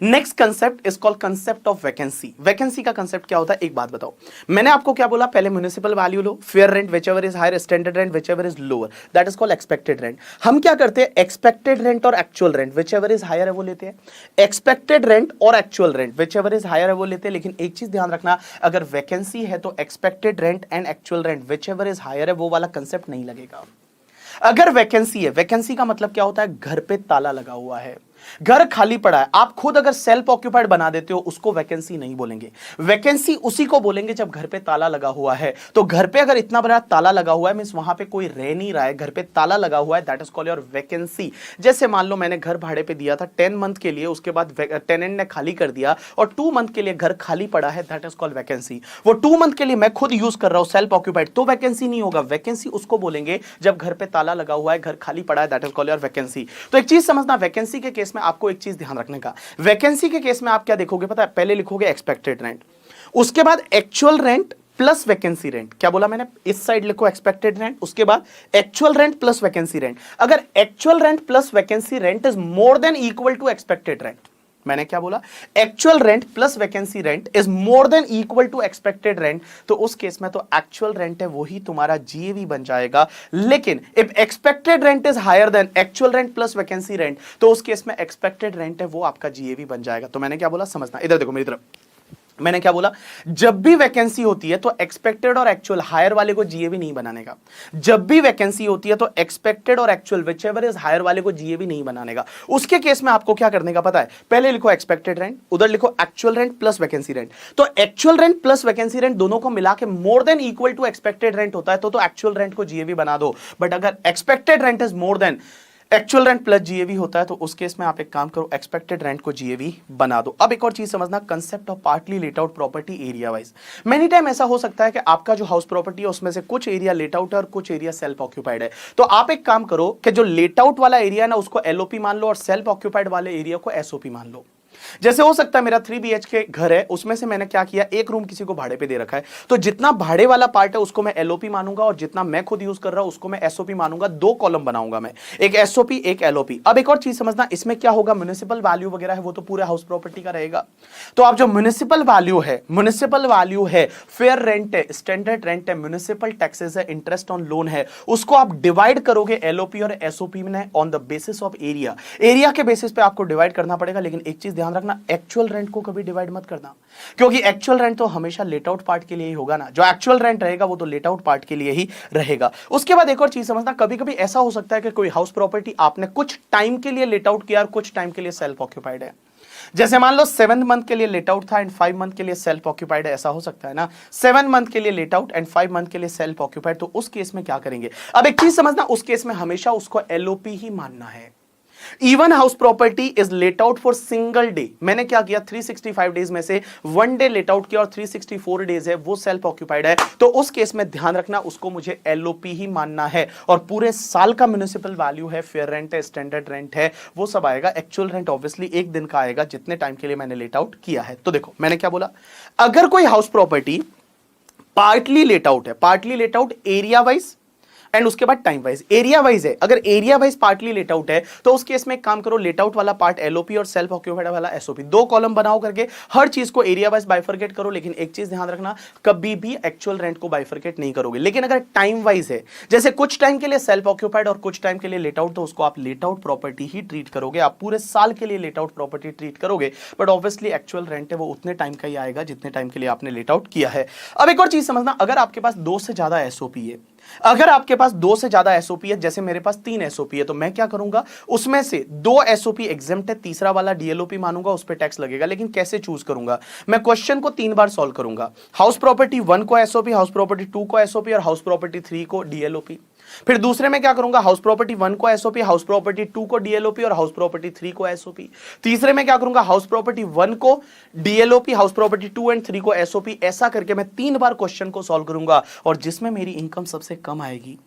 next concept is called concept of vacancy. Vacancy का कंसेप्ट क्या होता है, एक बात बताओ, मैंने आपको क्या बोला, पहले म्युनिसिपल वैल्यू लो, fair rent whichever is higher, standard rent whichever is lower, that is called expected rent. हम क्या करते हैं, एक्सपेक्टेड रेंट और actual rent whichever is higher है वो लेते हैं, एक्सपेक्टेड रेंट और actual rent whichever is higher है वो लेते हैं। लेकिन एक चीज ध्यान रखना, अगर वैकेंसी है तो expected rent and actual rent whichever is higher है वो वाला कंसेप्ट नहीं लगेगा। अगर वैकेंसी है, वैकेंसी का मतलब क्या होता है, घर पे ताला लगा हुआ है, घर खाली पड़ा है, आप खुद अगर सेल्फ ऑक्यूपाइड बना देते हो, उसको वैकेंसी नहीं बोलेंगे। वैकेंसी उसी को बोलेंगे जब घर पे ताला लगा हुआ है। तो घर पे अगर इतना बड़ा ताला लगा हुआ है, मींस वहां पे कोई रह नहीं रहा है, घर पे ताला लगा हुआ है, that is called your vacancy. जैसे मान लो मैंने घर भाड़े पे दिया था 10 मंथ के लिए, उसके बाद टेनेंट ने खाली कर दिया और 2 मंथ के लिए घर खाली पड़ा है, दैट इज कॉल्ड वैकेंसी। वो 2 मंथ के लिए मैं खुद यूज कर रहा हूं सेल्फ ऑक्यूपाइड, तो वैकेंसी नहीं होगा। वैकेंसी उसको बोलेंगे जब घर पे ताला लगा हुआ है, घर खाली पड़ा है, that is called your vacancy. तो एक चीज समझना, वैकेंसी के केस में आपको एक चीज रखने का, वैकेंसी के केस में आप क्या देखोगे पता है, पहले लिखोगे एक्सपेक्टेड रेंट, उसके बाद actual rent plus vacancy rent. क्या बोला मैंने, इस साइड लिखो एक्सपेक्टेड रेंट, उसके बाद actual rent plus vacancy rent. अगर actual rent plus vacancy rent is more than equal to expected rent, मैंने क्या बोला, actual rent plus vacancy rent is more than equal to expected rent, तो उस केस में तो एक्चुअल रेंट है वही तुम्हारा जीएवी बन जाएगा। लेकिन if expected rent is higher than actual rent plus vacancy rent, तो उस केस में एक्सपेक्टेड रेंट है वो आपका जीएवी बन जाएगा। तो मैंने क्या बोला, समझना, इधर देखो मेरी तरफ, मैंने क्या बोला, जब भी वैकेंसी होती है तो एक्सपेक्टेड और एक्चुअल हायर वाले को जीएवी नहीं बनाने का। जब भी वैकेंसी होती है तो एक्सपेक्टेड और एक्चुअल व्हिचएवर इज हायर वाले को जीएवी नहीं बनाने का। उसके केस में आपको क्या करने का पता है, पहले लिखो एक्सपेक्टेड रेंट, उधर लिखो actual rent plus vacancy rent. तो actual rent plus vacancy rent दोनों को मिला के more than equal to expected rent होता है, तो एक्चुअल रेंट को जीएवी बना दो। बट अगर expected rent is more then actual rent plus GAV होता है, तो उस केस में आप एक काम करो, एक्सपेक्टेड रेंट को जीएवी बना दो। अब एक और चीज समझना, concept of partly let out property area wise. Many time ऐसा हो सकता है कि आपका जो हाउस प्रॉपर्टी है उसमें से कुछ एरिया लेट आउट है और कुछ एरिया सेल्फ ऑक्यूपाइड है। तो आप एक काम करो कि जो लेट आउट वाला एरिया है ना उसको एलओपी मान लो और सेल्फ ऑक्यूपाइड वाले एरिया को एसओपी मान लो। जैसे हो सकता है मेरा 3 BHK घर है, उसमें से मैंने क्या किया, एक रूम किसी को भाड़े पे दे रखा है, तो जितना भाड़े वाला पार्ट है उसको मैं एलओपी मानूंगा और जितना मैं खुद यूज कर रहा हूं उसको मैं एसओपी मानूंगा। 2 कॉलम बनाऊंगा मैं, एक एसओपी एक एलओपी। अब एक और चीज समझना, इसमें क्या होगा, म्युनिसिपल वैल्यू वगैरह है वो तो पूरे हाउस प्रॉपर्टी का रहेगा। तो आप जो म्युनिसिपल वैल्यू है, फेयर रेंट है, स्टैंडर्ड रेंट है, म्युनिसिपल टैक्सेस है, इंटरेस्ट ऑन लोन है, उसको आप डिवाइड करोगे एलओपी और एसओपी में on the basis of area. Area के बेसिस पे आपको डिवाइड करना पड़ेगा, लेकिन एक चीज ध्यान रखना, एक्चुअल रेंट को कभी डिवाइड मत करना, क्योंकि एक्चुअल रेंट तो हमेशा लेट आउट पार्ट के लिए ही होगा ना। जो एक्चुअल रेंट रहेगा वो तो लेट आउट पार्ट के लिए ही रहेगा। उसके बाद एक और चीज समझना, कभी कभी ऐसा हो सकता है कि कोई हाउस प्रॉपर्टी आपने कुछ टाइम के लिए लेट आउट किया और कुछ टाइम के लिए सेल्फ ऑक्यूपाइड है। जैसे मान लो 7 मंथ के लिए लेट आउट था एंड 5 मंथ के लिए सेल्फ ऑक्यूपाइड है, ऐसा हो सकता है ना। 7 मंथ के लिए लेट आउट एंड 5 मंथ के लिए सेल्फ ऑक्यूपाइड, तो उस केस में क्या करेंगे। अब एक चीज समझना, उस केस में हमेशा उसको एलओपी ही मानना है। Even house property is let out for single day, मैंने क्या किया 365 डेज में से 1 डे लेट आउट किया और 364 डेज है वो सेल्फ ऑक्यूपाइड है, तो उस केस में ध्यान रखना उसको मुझे एलओपी ही मानना है और पूरे साल का म्युनिसिपल वैल्यू है, फेयर रेंट है, स्टैंडर्ड रेंट है, वो सब आएगा। एक्चुअल रेंट ऑब्वियसली एक दिन का आएगा जितने टाइम के लिए मैंने लेट आउट किया है। तो देखो मैंने क्या बोला, अगर कोई house property partly let out है, partly let out area wise and उसके बाद टाइम वाइज, एरिया वाइज है, अगर area wise partly let out है तो उस केस में एक काम करो, लेट आउट वाला पार्ट एलओपी और सेल्फ ऑक्यूपाइड वाला एसओपी, 2 कॉलम बनाओ करके हर चीज को एरिया वाइज बाइफरकेट करो। लेकिन एक चीज ध्यान रखना, कभी भी एक्चुअल रेंट को बाइफरकेट नहीं करोगे। लेकिन अगर टाइम वाइज है, जैसे कुछ टाइम के लिए सेल्फ ऑक्यूपाइड और कुछ टाइम के लिए लेट आउट, तो उसको आप लेट आउट प्रॉपर्टी ही ट्रीट करोगे, आप पूरे साल के लिए लेट आउट प्रॉपर्टी ट्रीट करोगे। बट ऑब्वियसली एक्चुअल रेंट है वो उतने टाइम का ही आएगा जितने टाइम के लिए आपने लेट आउट किया है। अब एक और चीज समझना, अगर आपके पास 2 से ज्यादा एसओपी है, अगर आपके पास 2 से ज्यादा एसओपी है, जैसे मेरे पास 3 एसओपी है, तो मैं क्या करूंगा, उसमें से 2 एसओपी एग्जेम्प्ट है, तीसरा वाला डीएलओपी मानूंगा, उस पर टैक्स लगेगा। लेकिन कैसे चूज करूंगा, मैं क्वेश्चन को 3 बार सॉल्व करूंगा, हाउस प्रॉपर्टी 1 को एसओपी, हाउस प्रॉपर्टी 2 को एसओपी और हाउस प्रॉपर्टी 3 को डीएलओपी। फिर दूसरे में क्या करूंगा, हाउस प्रॉपर्टी 1 को एसओपी, हाउस प्रॉपर्टी 2 को डीएलओपी और हाउस प्रॉपर्टी 3 को एसओपी। तीसरे में क्या करूंगा, हाउस प्रॉपर्टी 1 को डीएलओपी, हाउस प्रॉपर्टी 2 एंड 3 को एसओपी। ऐसा करके मैं 3 बार क्वेश्चन को सॉल्व करूंगा और जिसमें मेरी इनकम सबसे कम आएगी,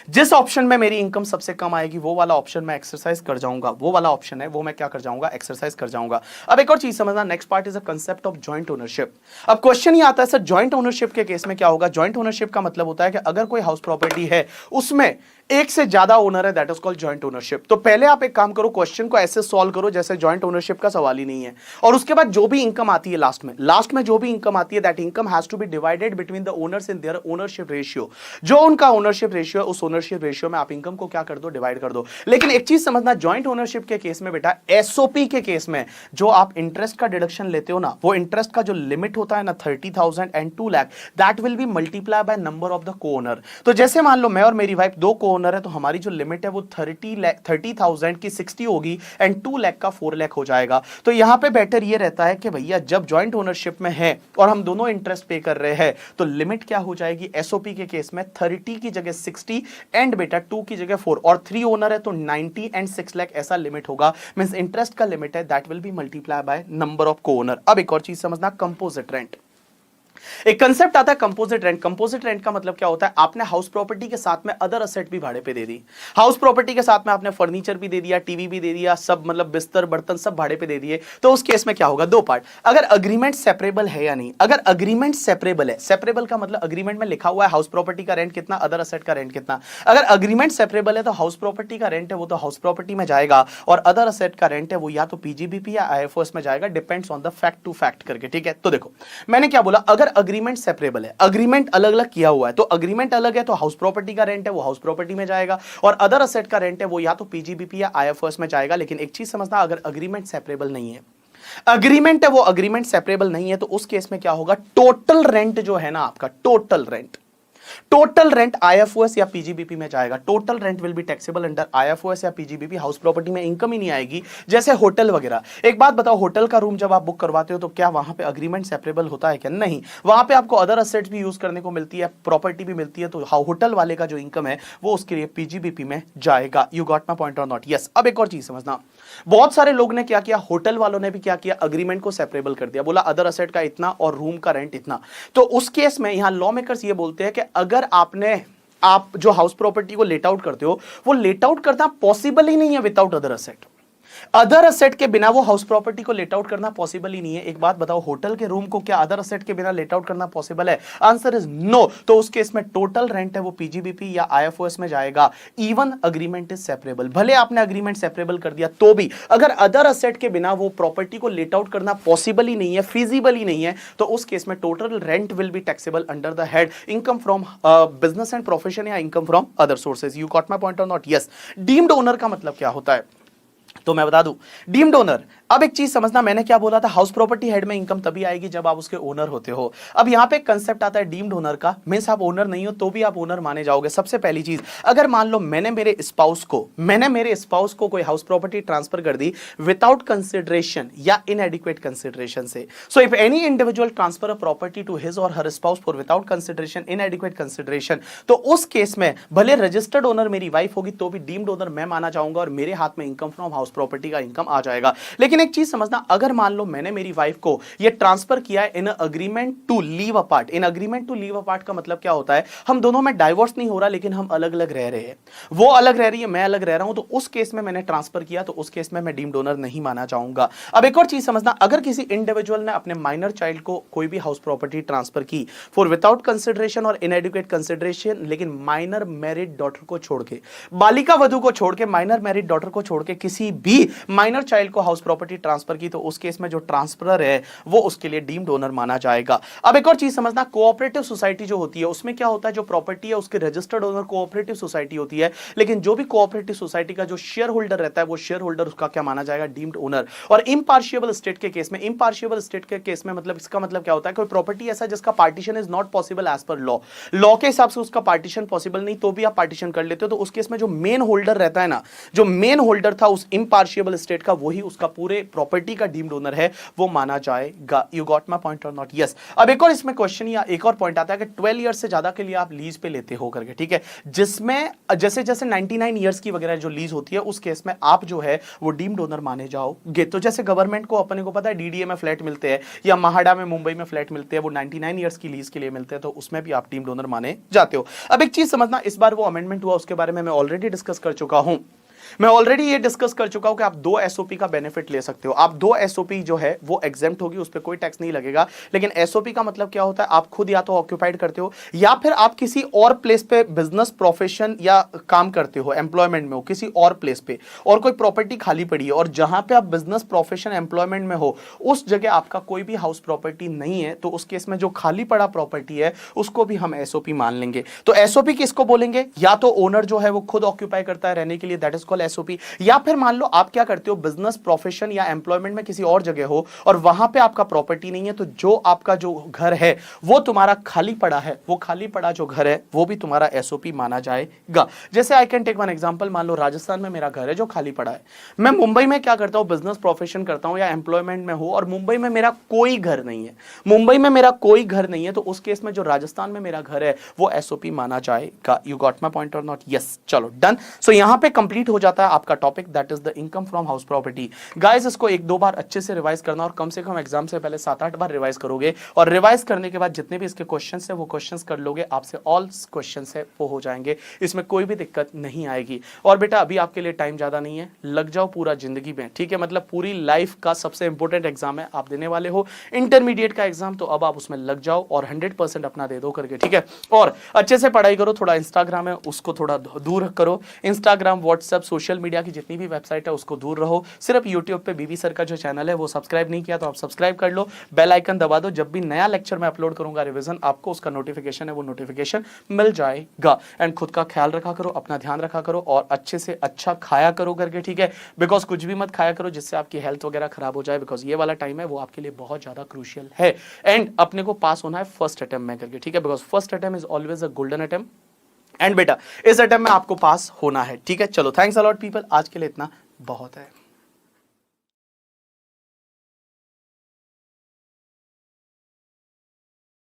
जिस ऑप्शन में मेरी इनकम सबसे कम आएगी, वो वाला ऑप्शन मैं एक्सरसाइज कर जाऊंगा, वो वाला ऑप्शन है वो मैं क्या कर जाऊंगा, एक्सरसाइज कर जाऊंगा। अब एक और चीज समझना, next part is a concept of joint ownership. अब क्वेश्चन ये आता है सर जॉइंट ओनरशिप के केस में क्या होगा। जॉइंट ओनरशिप का मतलब होता है कि अगर कोई हाउस प्रॉपर्टी है उसमें एक से ज्यादा ओनर है, that is called joint ownership. तो पहले आप एक काम करो, क्वेश्चन को ऐसे सॉल्व करो जैसे जॉइंट ओनरशिप का सवाल ही नहीं है, और उसके बाद जो भी इनकम आती है लास्ट में जो भी इनकम आती है, that income has to be divided between the owners in their ownership ratio. जो उनका ओनरशिप रेशियो है, उस ओनरशिप रेशियो में आप इनकम को क्या कर दो, डिवाइड कर दो। लेकिन एक चीज समझना, जॉइंट ओनरशिप के केस में बेटा, एसओपी के केस में जो आप इंटरेस्ट का डिडक्शन लेते हो ना, वो इंटरेस्ट का जो लिमिट होता है ना 30,000 and 2 lakh, that will B multiply by number of the को ओनर। तो जैसे मान लो मैं और मेरी वाइफ 2 को ओनर है, तो हमारी जो लिमिट है वो 30,000 की 60 होगी एंड 2 लाख का 4 लाख हो जाएगा। तो यहां पे बेटर ये रहता है कि भैया जब जॉइंट ओनरशिप में है और हम दोनों इंटरेस्ट पे कर रहे हैं, तो लिमिट क्या हो जाएगी, एसओपी के केस में 30 की जगह 60 एंड बेटा 2 की जगह 4, और 3 ओनर है तो 90 एंड 6 लाख ऐसा लिमिट होगा। मींस इंटरेस्ट का लिमिट है that will B multiply by number of को ओनर। अब एक और चीज समझना, कंपोजिट रेंट। एक कंसेप्ट आता है कंपोजिट रेंट। कंपोजिट रेंट का मतलब क्या होता है, आपने हाउस प्रॉपर्टी के साथ में अदर असेट भी भाड़े पे दे दी, हाउस प्रॉपर्टी के साथ में आपने फर्नीचर भी दे दिया, टीवी भी दे दिया, सब मतलब बिस्तर बर्तन सब भाड़े पे दे दिए। तो उस केस में क्या होगा, 2 पार्ट, अगर अग्रीमेंट सेपरेबल है या नहीं। अगर अग्रीमेंट सेपरेबल है, सेपरेबल का मतलब अग्रीमेंट में लिखा हुआ है हाउस प्रॉपर्टी का रेंट कितना, अदर असेट का रेंट कितना। अगर अग्रीमेंट सेपरेबल है तो हाउस प्रॉपर्टी का रेंट है वो तो हाउस प्रॉपर्टी में जाएगा, और अदर असेट का रेंट है वो या तो पीजीबीपी या आईएफओएस में जाएगा, depends on the fact to fact करके। ठीक है, तो देखो मैंने क्या बोला, अगर अग्रीमेंट सेपरेबल है, अग्रीमेंट अलग अलग किया हुआ है, तो अग्रीमेंट अलग है तो हाउस प्रॉपर्टी का रेंट है वो हाउस प्रॉपर्टी में जाएगा, और अदर असेट का रेंट है वो या तो पीजीबीपी या आईएफओएस में जाएगा। लेकिन एक चीज समझना, अगर अग्रीमेंट सेपरेबल नहीं है, अग्रीमेंट है वो अग्रीमेंट सेपरेबल नहीं है, तो उस केस में क्या होगा, टोटल रेंट जो है ना आपका, टोटल रेंट आईएफओएस या पीजीबीपी में जाएगा। Total rent will be taxable under IFOS या पीजीबीपी। हाउस प्रॉपर्टी में इनकम ही नहीं आएगी, जैसे होटल वगैरह। एक बात बताओ, होटल का रूम जब आप बुक करवाते हो तो क्या वहां पे अग्रीमेंट सेपरेबल होता है क्या? नहीं, वहां पे आपको अदर असेट्स भी यूज करने को मिलती है, प्रॉपर्टी भी मिलती है, तो होटल वाले का जो इनकम है वो उसके लिए पीजीबीपी में जाएगा। You got my point or not? Yes. अब एक और चीज समझना, बहुत सारे लोग ने क्या किया, होटल वालों ने भी क्या किया, अग्रीमेंट को सेपरेबल कर दिया, बोला अदर असेट का इतना और रूम का रेंट इतना। तो उस केस में यहां लॉ मेकर्स ये बोलते हैं कि अगर आप जो हाउस प्रॉपर्टी को लेट आउट करते हो, वो लेट आउट करना पॉसिबल ही नहीं है without other asset. Other asset के बिना वो हाउस प्रॉपर्टी को लेट आउट करना पॉसिबल ही नहीं है। एक बात बताओ, होटल के रूम को क्या अदर असेट के बिना लेट आउट करना पॉसिबल है? Answer is no. तो उस केस में टोटल रेंट है वो पीजीबीपी या आईएफओएस में जाएगा, इवन अग्रीमेंट इज सेपरेबल। भले आपने अग्रीमेंट सेपरेबल कर दिया तो भी अगर अदर असेट के बिना वो प्रॉपर्टी को लेट आउट करना पॉसिबल ही नहीं है, फीजिबल ही नहीं है, तो उस केस में total rent will be taxable under the head income from business and profession या income from other sources. You got my point or not? Yes. Deemed owner का मतलब क्या होता है तो मैं बता दूं, डीम्ड ओनर। अब एक चीज समझना, मैंने क्या बोला था, हाउस प्रॉपर्टी हेड में इनकम तभी आएगी जब आप उसके ओनर होते हो। अब यहां पे एक कंसेप्ट आता है डीम्ड ओनर का, मींस आप ओनर नहीं हो तो भी आप ओनर माने जाओगे। सबसे पहली चीज, अगर मान लो मैंने मेरे स्पाउस को कोई हाउस प्रॉपर्टी ट्रांसफर कर दी विदाउट कंसिडरेशन या इनएडिक्वेट कंसिडरेशन से। So if any individual transfer a property to his or her spouse for without consideration, inadequate consideration, तो उस केस में भले रजिस्टर्ड ओनर मेरी वाइफ होगी तो भी डीम्ड ओनर मैं माना जाऊंगा और मेरे हाथ में income from house house property का इनकम आ जाएगा। लेकिन एक चीज समझना, अगर मान लो मैंने मेरी वाइफ को ये ट्रांसफर किया है in agreement to live apart. In agreement to live apart का मतलब क्या होता है, हम दोनों में डाइवोर्स नहीं हो रहा लेकिन हम अलग अलग रह रहे हैं, वो अलग रह रही है, मैं अलग रह रहा हूं, तो उस केस में मैंने ट्रांसफर किया, तो उस केस में मैं डीम्ड डोनर नहीं माना जाऊंगा। अब एक और चीज समझना, अगर किसी इंडिविजुअल ने अपने माइनर चाइल्ड को कोई भी हाउस प्रॉपर्टी ट्रांसफर की फॉर विदाउट कंसिडरेशन और इनएडुकेट कंसिडरेशन, लेकिन माइनर मैरिड डॉटर को छोड़ के, बालिका वधु को छोड़ के, माइनर मैरिड डॉटर को छोड़ के किसी भी माइनर चाइल्ड को हाउस प्रॉपर्टी ट्रांसफर की, तो उस केस में जो ट्रांसफरर है वो उसके लिए डीम्ड ओनर माना जाएगा। अब एक और चीज समझना, कोऑपरेटिव सोसाइटी जो होती है उसमें क्या होता है, जो प्रॉपर्टी है उसके रजिस्टर्ड ओनर कोऑपरेटिव सोसाइटी होती है, लेकिन जो भी कोऑपरेटिव सोसाइटी का जो शेयर होल्डर रहता है वो शेयर होल्डर उसका क्या माना जाएगा, डीम्ड ओनर। और इम्पार्शिएबल स्टेट के केस में, इम्पार्शिएबल स्टेट के केस में मतलब इसका मतलब क्या होता है, कोई प्रॉपर्टी ऐसा जिसका partition is not possible as per law, law के हिसाब से उसका पार्टीशन पॉसिबल नहीं, तो भी आप पार्टीशन कर लेते हो, तो उस केस में जो मेन होल्डर रहता है ना, जो मेन होल्डर था उस इम्पार्शिएबल स्टेट का, वही उसका पूरे प्रॉपर्टी का डीम्ड ओनर है, वो माना जाएगा। You got my point or not? Yes. अब एक और इसमें क्वेश्चन या एक और पॉइंट आता है कि 12 ईयर से ज्यादा के लिए आप लीज पे लेते हो करके, ठीक है, जिसमें जैसे जैसे 99 ईयर्स की वगैरह जो लीज होती है उस केस में आप जो है वो डीम्ड ओनर माने जाओगे। तो जैसे गवर्नमेंट को अपने को पता है डीडीए में फ्लैट मिलते हैं या महाडा में मुंबई में फ्लैट मिलते हैं, वो 99 ईयर्स की लीज के लिए मिलते हैं, तो उसमें भी आप डीम्ड ओनर माने जाते हो। अब एक चीज समझना, इस बार वो अमेंडमेंट हुआ उसके बारे में मैं ऑलरेडी डिस्कस कर चुका हूं, मैं ऑलरेडी ये डिस्कस कर चुका हूं कि आप 2 एसओपी का बेनिफिट ले सकते हो। आप 2 एसओपी जो है वो एग्जेम्प्ट होगी, उस पर कोई टैक्स नहीं लगेगा। लेकिन एसओपी का मतलब क्या होता है, आप खुद या तो ऑक्यूपाइड करते हो या फिर आप किसी और प्लेस पे बिजनेस प्रोफेशन या काम करते हो, एम्प्लॉयमेंट में हो किसी और प्लेस पे, और कोई प्रॉपर्टी खाली पड़ी है, और जहां पे आप बिजनेस प्रोफेशन एम्प्लॉयमेंट में हो उस जगह आपका कोई भी हाउस प्रॉपर्टी नहीं है, तो उस केस में जो खाली पड़ा प्रॉपर्टी है उसको भी हम एसओपी मान लेंगे। तो एसओपी किसको बोलेंगे, या तो ओनर जो है वो खुद ऑक्यूपाई करता है रहने के लिए, दैट इज कॉल्ड एसओपी, या फिर मान लो आप क्या करते हो, बिजनेस प्रोफेशन या एम्प्लॉयमेंट में किसी और जगह हो और वहां पे आपका प्रॉपर्टी नहीं है, तो जो आपका जो घर है वो तुम्हारा खाली पड़ा है, वो खाली पड़ा जो घर है वो भी तुम्हारा एसओपी माना जाएगा। जैसे I can take one example, मान लो राजस्थान में मेरा घर है जो खाली पड़ा है, मैं मुंबई में क्या करता हूं, बिजनेस प्रोफेशन करता हूं या एम्प्लॉयमेंट में हूं, और मुंबई में मेरा कोई घर नहीं है, मुंबई में मेरा कोई घर नहीं है, तो उस केस में जो राजस्थान में मेरा घर है वो एसओपी माना जाएगा। You got my point or not? Yes. चलो डन। सो यहां पे कंप्लीट हो जाता है आपका topic, that is the income from house property. Guys इसको 1-2 बार अच्छे से रिवाइज करना, और कम से कम एग्जाम से पहले 7-8 बार रिवाइज करोगे, और रिवाइज करने के बाद जितने भी इसके क्वेश्चंस है वो क्वेश्चंस कर लोगे, आपसे ऑल क्वेश्चंस है वो हो जाएंगे, इसमें कोई भी दिक्कत नहीं आएगी। और बेटा अभी आपके लिए टाइम ज्यादा नहीं है, लग जाओ पूरा जिंदगी में, ठीक है, मतलब पूरी लाइफ का सबसे इंपॉर्टेंट एग्जाम है, आप देने वाले हो इंटरमीडिएट का एग्जाम, तो अब आप उसमें लग जाओ और 100% अपना दे दो करके, ठीक है, और अच्छे से पढ़ाई करो। थोड़ा इंस्टाग्राम है उसको थोड़ा दूर करो, इंस्टाग्राम व्हाट्सएप सोशल मीडिया की जितनी भी वेबसाइट है उसको दूर रहो। सिर्फ यूट्यूब पे बीबी सर का जो चैनल है वो सब्सक्राइब नहीं किया तो आप सब्सक्राइब कर लो, बेल आइकन दबा दो, जब भी नया लेक्चर मैं अपलोड करूंगा रिवीजन, आपको उसका नोटिफिकेशन है वो नोटिफिकेशन मिल जाएगा। एंड खुद का ख्याल रखा करो, अपना ध्यान रखा करो, और अच्छे से अच्छा खाया करो करके, ठीक है, बिकॉज कुछ भी मत खाया करो जिससे आपकी हेल्थ वगैरह खराब हो जाए, बिकॉज ये वाला टाइम है वो आपके लिए बहुत ज्यादा क्रूशियल है। एंड अपने को पास होना है फर्स्ट अटेम्प्ट में करके, ठीक है, because first attempt is always a golden attempt, and बेटा इस अटेम्प्ट में आपको पास होना है, ठीक है। चलो थैंक्स अ लॉट पीपल, आज के लिए इतना बहुत है।